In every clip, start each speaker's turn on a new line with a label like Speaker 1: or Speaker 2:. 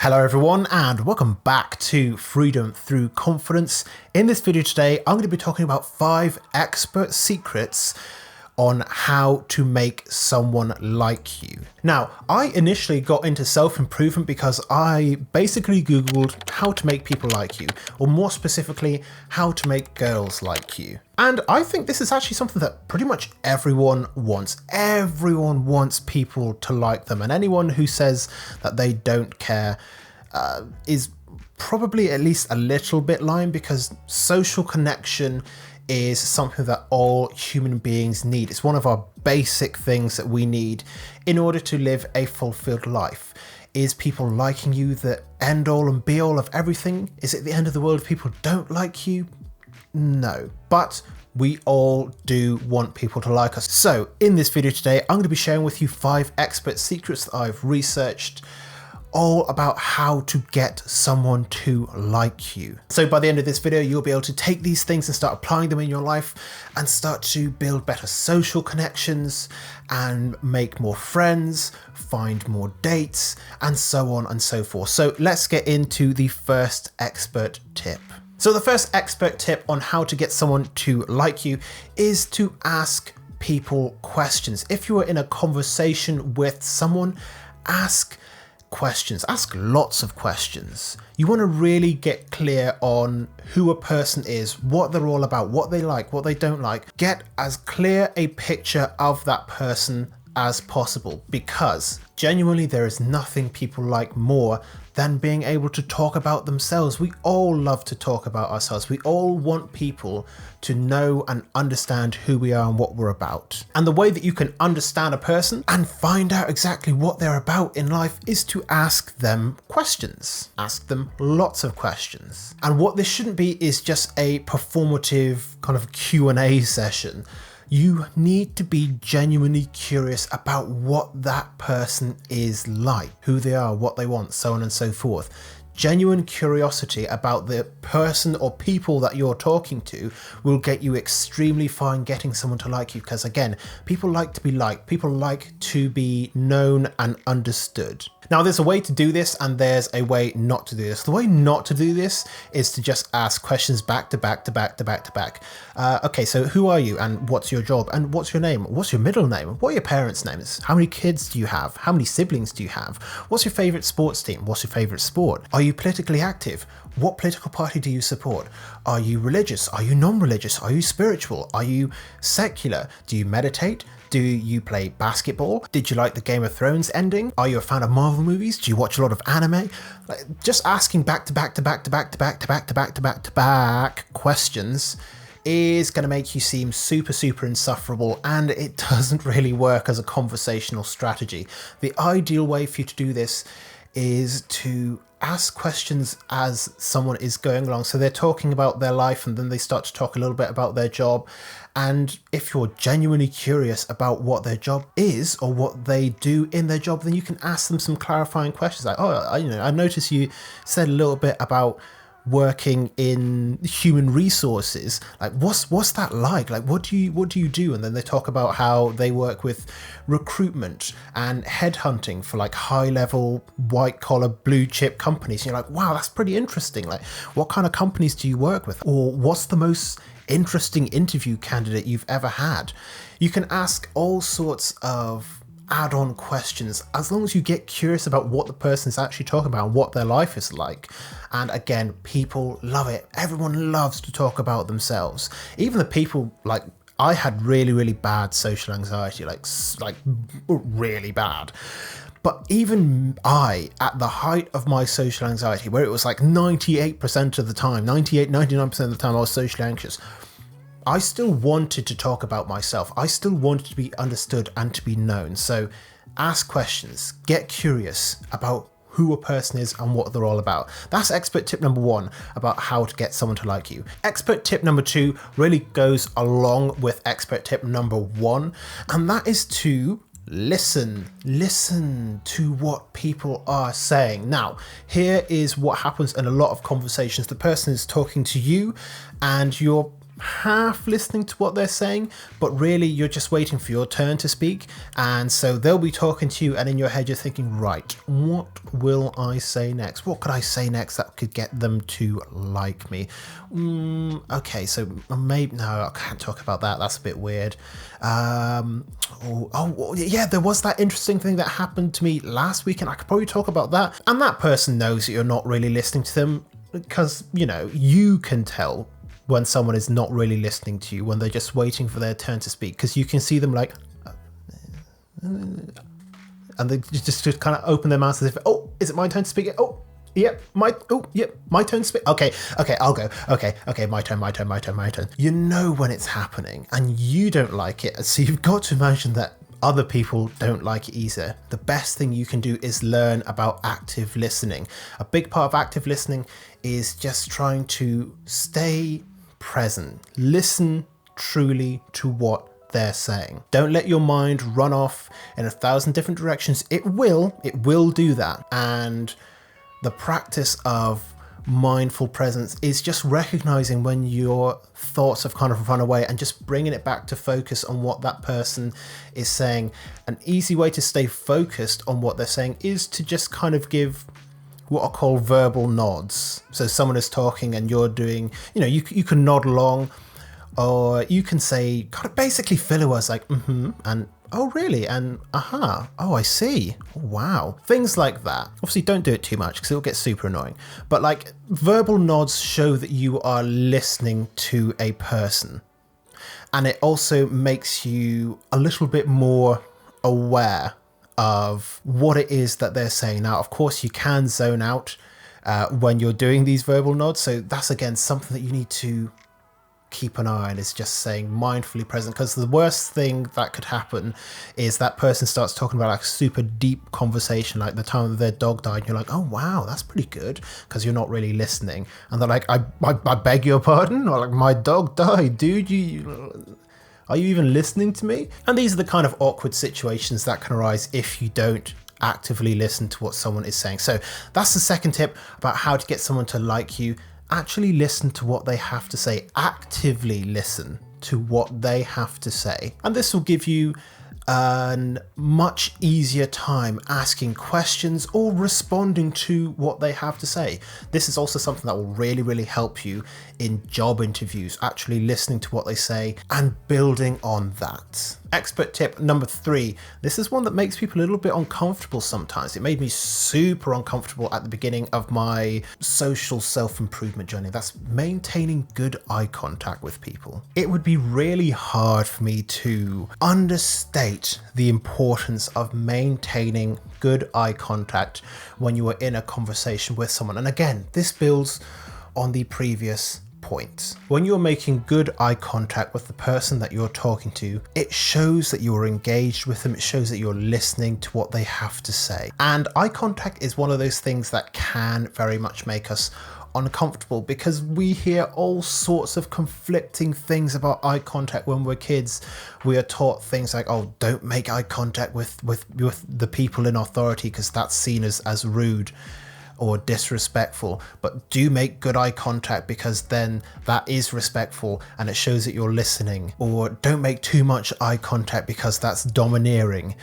Speaker 1: Hello everyone and welcome back to Freedom Through Confidence. In this video today, I'm going to be talking about 5 expert secrets on how to make someone like you. Now, I initially got into self-improvement because I basically Googled how to make people like you, or more specifically, how to make girls like you. And I think this is actually something that pretty much everyone wants. Everyone wants people to like them, and anyone who says that they don't care is probably at least a little bit lying, because social connection is something that all human beings need. It's one of our basic things that we need in order to live a fulfilled life. Is people liking you the end all and be all of everything? Is it the end of the world if people don't like you? No, but we all do want people to like us. So in this video today, I'm going to be sharing with you 5 expert secrets that I've researched, all about how to get someone to like you. So by the end of this video, you'll be able to take these things and start applying them in your life and start to build better social connections and make more friends, find more dates, and so on and so forth. So let's get into the first expert tip. So the first expert tip on how to get someone to like you is to ask people questions. If you are in a conversation with someone, ask questions. Ask lots of questions. You want to really get clear on who a person is, what they're all about, what they like, what they don't like. Get as clear a picture of that person as possible, because genuinely there is nothing people like more than being able to talk about themselves. We all love to talk about ourselves. We all want people to know and understand who we are and what we're about. And the way that you can understand a person and find out exactly what they're about in life is to ask them questions. Ask them lots of questions. And what this shouldn't be is just a performative kind of Q&A session. You need to be genuinely curious about what that person is like, who they are, what they want, so on and so forth. Genuine curiosity about the person or people that you're talking to will get you extremely far in getting someone to like you, because again, people like to be liked, people like to be known and understood. Now there's a way to do this and there's a way not to do this. The way not to do this is to just ask questions back to back to back to back to back. Okay, so who are you and what's your job and what's your name? What's your middle name? What are your parents' names? How many kids do you have? How many siblings do you have? What's your favorite sports team? What's your favorite sport? Are you politically active? What political party do you support? Are you religious? Are you non-religious? Are you spiritual? Are you secular? Do you meditate? Do you play basketball? Did you like the Game of Thrones ending? Are you a fan of Marvel movies? Do you watch a lot of anime? Just asking back to back to back to back to back to back to back to back to back questions is going to make you seem super insufferable, and it doesn't really work as a conversational strategy. The ideal way for you to do this is to ask questions as someone is going along. So they're talking about their life and then they start to talk a little bit about their job. And if you're genuinely curious about what their job is or what they do in their job, then you can ask them some clarifying questions like, I noticed you said a little bit about working in human resources. Like what's that like? Like what do you do? And then they talk about how they work with recruitment and headhunting for like high level white collar blue chip companies. And you're like, wow, that's pretty interesting. Like what kind of companies do you work with? Or what's the most interesting interview candidate you've ever had? You can ask all sorts of add-on questions as long as you get curious about what the person is actually talking about and what their life is like. And again, people love it. Everyone loves to talk about themselves. Even the people, like I had really bad social anxiety, like really bad. But even I, at the height of my social anxiety, where it was like 98% of the time, 99% of the time I was socially anxious, I still wanted to talk about myself. I still wanted to be understood and to be known. So ask questions, get curious about who a person is and what they're all about. That's expert tip number 1 about how to get someone to like you. Expert tip number 2 really goes along with expert tip number 1, and that is to listen to what people are saying. Now, here is what happens in a lot of conversations. The person is talking to you and you're half listening to what they're saying, but really you're just waiting for your turn to speak. And so they'll be talking to you, and in your head you're thinking, right, what will I say next? What could I say next that could get them to like me? Okay, so maybe, no, I can't talk about that. That's a bit weird. Yeah, there was that interesting thing that happened to me last week, and I could probably talk about that. And that person knows that you're not really listening to them, because, you know, you can tell when someone is not really listening to you, when they're just waiting for their turn to speak, because you can see them like, and they just kind of open their mouths as if, oh, is it my turn to speak? Oh, yep, my turn to speak. Okay, I'll go. Okay, my turn. You know when it's happening, and you don't like it, so you've got to imagine that other people don't like it either. The best thing you can do is learn about active listening. A big part of active listening is just trying to stay present. Listen truly to what they're saying. Don't let your mind run off in 1,000 different directions. It will do that. And the practice of mindful presence is just recognizing when your thoughts have kind of run away and just bringing it back to focus on what that person is saying. An easy way to stay focused on what they're saying is to just kind of give what are called verbal nods. So someone is talking and you're doing, you can nod along, or you can say kind of basically filler words like and oh really, and aha, oh I see, oh, wow, things like that. Obviously don't do it too much because it'll get super annoying, but like verbal nods show that you are listening to a person, and it also makes you a little bit more aware of what it is that they're saying. Now, of course, you can zone out when you're doing these verbal nods, so that's again something that you need to keep an eye on, is just saying mindfully present, because the worst thing that could happen is that person starts talking about like a super deep conversation, like the time that their dog died, and you're like, oh wow, that's pretty good, because you're not really listening, and they're like, I beg your pardon, or like, my dog died, dude, are you even listening to me? And these are the kind of awkward situations that can arise if you don't actively listen to what someone is saying. So that's the second tip about how to get someone to like you. Actually listen to what they have to say. Actively listen to what they have to say. And this will give you a much easier time asking questions or responding to what they have to say. This is also something that will really, really help you in job interviews, actually listening to what they say and building on that. Expert tip number 3. This is one that makes people a little bit uncomfortable sometimes. It made me super uncomfortable at the beginning of my social self-improvement journey. That's maintaining good eye contact with people. It would be really hard for me to understate the importance of maintaining good eye contact when you are in a conversation with someone. And again, this builds on the previous point. When you're making good eye contact with the person that you're talking to, it shows that you're engaged with them. It shows that you're listening to what they have to say. And eye contact is one of those things that can very much make us uncomfortable, because we hear all sorts of conflicting things about eye contact when we're kids. We are taught things like, oh, don't make eye contact with the people in authority because that's seen as rude or disrespectful, but do make good eye contact because then that is respectful and it shows that you're listening. Or don't make too much eye contact because that's domineering.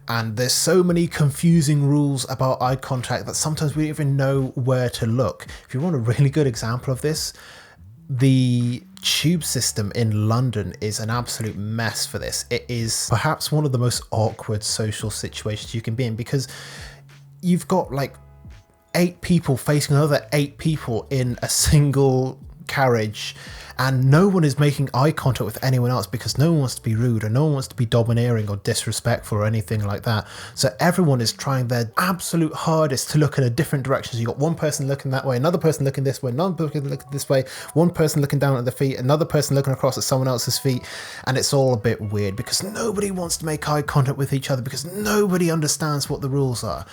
Speaker 1: And there's so many confusing rules about eye contact that sometimes we don't even know where to look. If you want a really good example of this, the tube system in London is an absolute mess for this. It is perhaps one of the most awkward social situations you can be in, because you've got like 8 people facing another 8 people in a single carriage, and no one is making eye contact with anyone else because no one wants to be rude or no one wants to be domineering or disrespectful or anything like that. So everyone is trying their absolute hardest to look in a different direction. So you got one person looking that way, another person looking this way, another person looking this way, one person looking down at the feet, another person looking across at someone else's feet, and it's all a bit weird because nobody wants to make eye contact with each other because nobody understands what the rules are.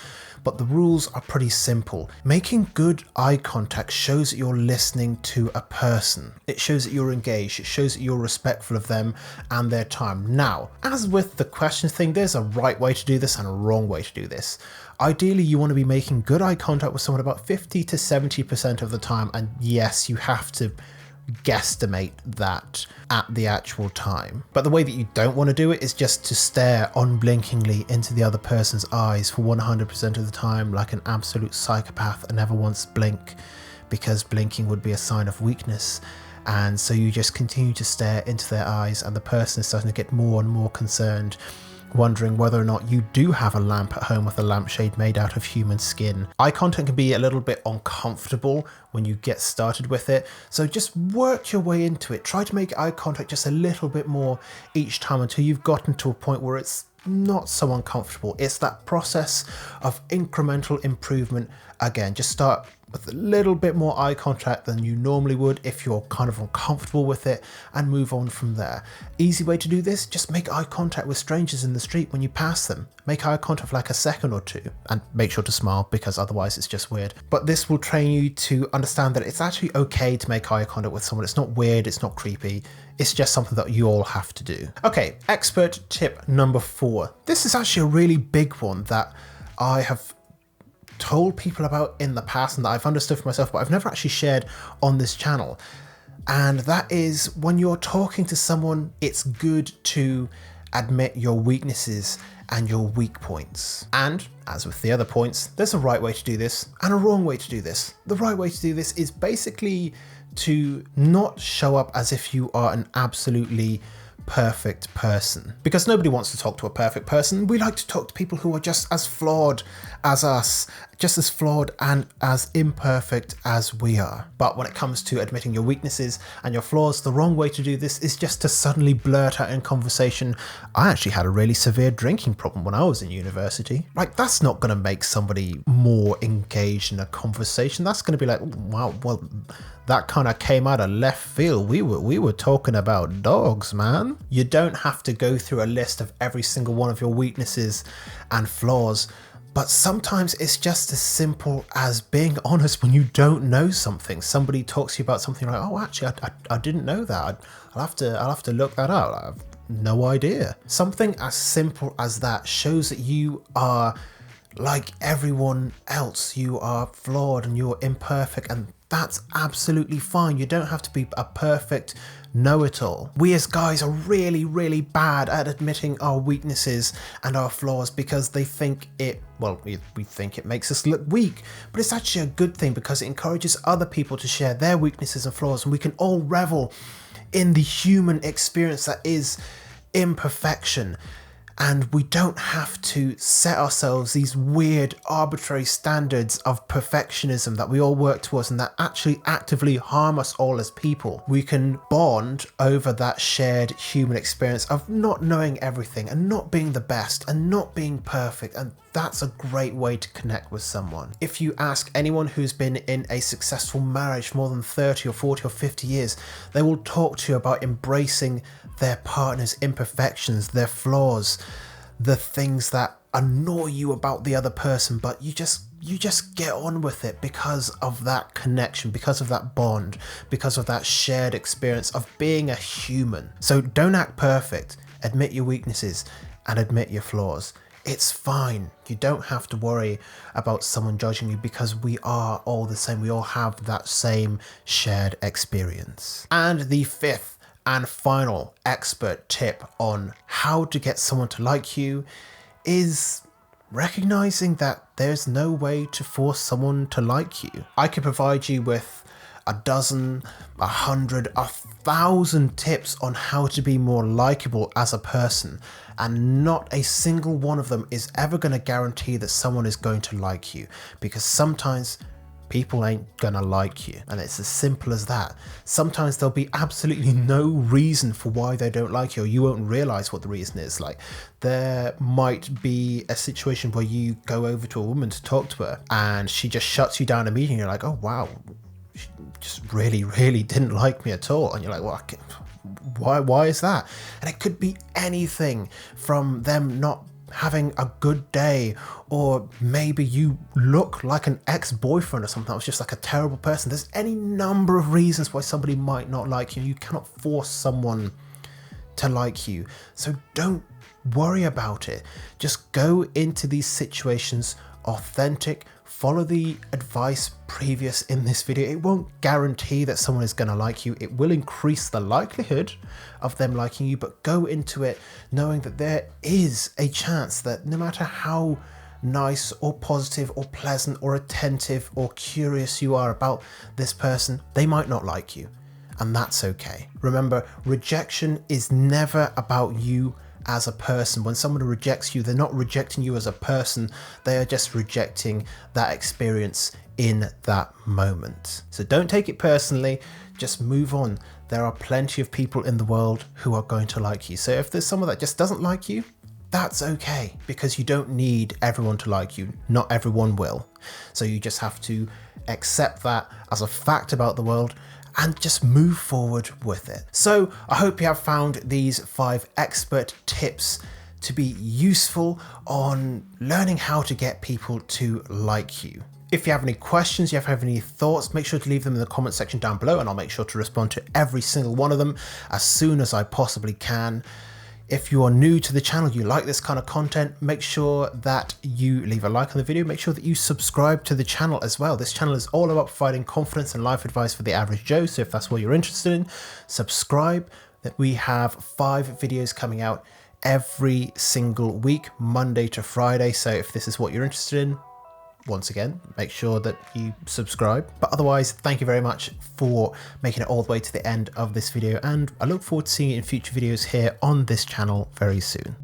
Speaker 1: But the rules are pretty simple. Making good eye contact shows that you're listening to a person. It shows that you're engaged. It shows that you're respectful of them and their time. Now, as with the question thing, there's a right way to do this and a wrong way to do this. Ideally, you want to be making good eye contact with someone about 50 to 70% of the time. And yes, you have to guesstimate that at the actual time. But the way that you don't want to do it is just to stare unblinkingly into the other person's eyes for 100% of the time like an absolute psychopath and never once blink, because blinking would be a sign of weakness. And so you just continue to stare into their eyes, and the person is starting to get more and more concerned, wondering whether or not you do have a lamp at home with a lampshade made out of human skin. Eye contact can be a little bit uncomfortable when you get started with it, so just work your way into it. Try to make eye contact just a little bit more each time until you've gotten to a point where it's not so uncomfortable. It's that process of incremental improvement. Again, just start with a little bit more eye contact than you normally would if you're kind of uncomfortable with it, and move on from there. Easy way to do this, just make eye contact with strangers in the street when you pass them. Make eye contact for like a second or two, and make sure to smile, because otherwise it's just weird. But this will train you to understand that it's actually okay to make eye contact with someone. It's not weird, it's not creepy. It's just something that you all have to do. Okay, expert tip number 4. This is actually a really big one that I have told people about in the past and that I've understood for myself, but I've never actually shared on this channel. And that is, when you're talking to someone, it's good to admit your weaknesses and your weak points. And as with the other points, there's a right way to do this and a wrong way to do this. The right way to do this is basically to not show up as if you are an absolutely perfect person, because nobody wants to talk to a perfect person. We like to talk to people who are just as flawed as us, just as flawed and as imperfect as we are. But when it comes to admitting your weaknesses and your flaws, the wrong way to do this is just to suddenly blurt out in conversation, I actually had a really severe drinking problem when I was in university. Like, that's not going to make somebody more engaged in a conversation. That's going to be like, wow, well, that kind of came out of left field. We were talking about dogs, man. You don't have to go through a list of every single one of your weaknesses and flaws, but sometimes it's just as simple as being honest when you don't know something. Somebody talks to you about something like, oh, actually, I didn't know that. I'll have to look that up. I have no idea. Something as simple as that shows that you are like everyone else. You are flawed and you're imperfect, and that's absolutely fine. You don't have to be a perfect know-it-all. We as guys are really, really bad at admitting our weaknesses and our flaws because they think it, well, we think it makes us look weak, but it's actually a good thing because it encourages other people to share their weaknesses and flaws, and we can all revel in the human experience that is imperfection. And we don't have to set ourselves these weird arbitrary standards of perfectionism that we all work towards and that actually actively harm us all as people. We can bond over that shared human experience of not knowing everything and not being the best and not being perfect, and that's a great way to connect with someone. If you ask anyone who's been in a successful marriage for more than 30 or 40 or 50 years, they will talk to you about embracing their partner's imperfections, their flaws, the things that annoy you about the other person, but you just get on with it because of that connection, because of that bond, because of that shared experience of being a human. So don't act perfect, admit your weaknesses and admit your flaws. It's fine. You don't have to worry about someone judging you because we are all the same. We all have that same shared experience. And the 5th and final expert tip on how to get someone to like you is recognizing that there's no way to force someone to like you. I could provide you with a dozen, 100, 1,000 tips on how to be more likable as a person, and not a single one of them is ever going to guarantee that someone is going to like you, because sometimes people ain't gonna like you, and it's as simple as that. Sometimes there'll be absolutely no reason for why they don't like you, or you won't realize what the reason is. Like, there might be a situation where you go over to a woman to talk to her and she just shuts you down immediately. You're like, oh wow, she just really didn't like me at all. And you're like, well, why is that? And it could be anything from them not having a good day, or maybe you look like an ex-boyfriend or something that was just like a terrible person. There's any number of reasons why somebody might not like you. You cannot force someone to like you, so don't worry about it. Just go into these situations authentic, follow the advice previous in this video. It won't guarantee that someone is going to like you. It will increase the likelihood of them liking you, but go into it knowing that there is a chance that no matter how nice or positive or pleasant or attentive or curious you are about this person, they might not like you, and that's okay. Remember, rejection is never about you as a person. When someone rejects you, they're not rejecting you as a person, they are just rejecting that experience in that moment. So don't take it personally, just move on. There are plenty of people in the world who are going to like you. So if there's someone that just doesn't like you, that's okay, because you don't need everyone to like you. Not everyone will. So you just have to accept that as a fact about the world and just move forward with it. So I hope you have found these 5 expert tips to be useful on learning how to get people to like you. If you have any questions, you have any thoughts, make sure to leave them in the comment section down below, and I'll make sure to respond to every single one of them as soon as I possibly can. If you are new to the channel, you like this kind of content, make sure that you leave a like on the video. Make sure that you subscribe to the channel as well. This channel is all about providing confidence and life advice for the average Joe. So if that's what you're interested in, subscribe. That we have 5 videos coming out every single week, Monday to Friday. So if this is what you're interested in, once again, make sure that you subscribe. But otherwise, thank you very much for making it all the way to the end of this video, and I look forward to seeing you in future videos here on this channel very soon.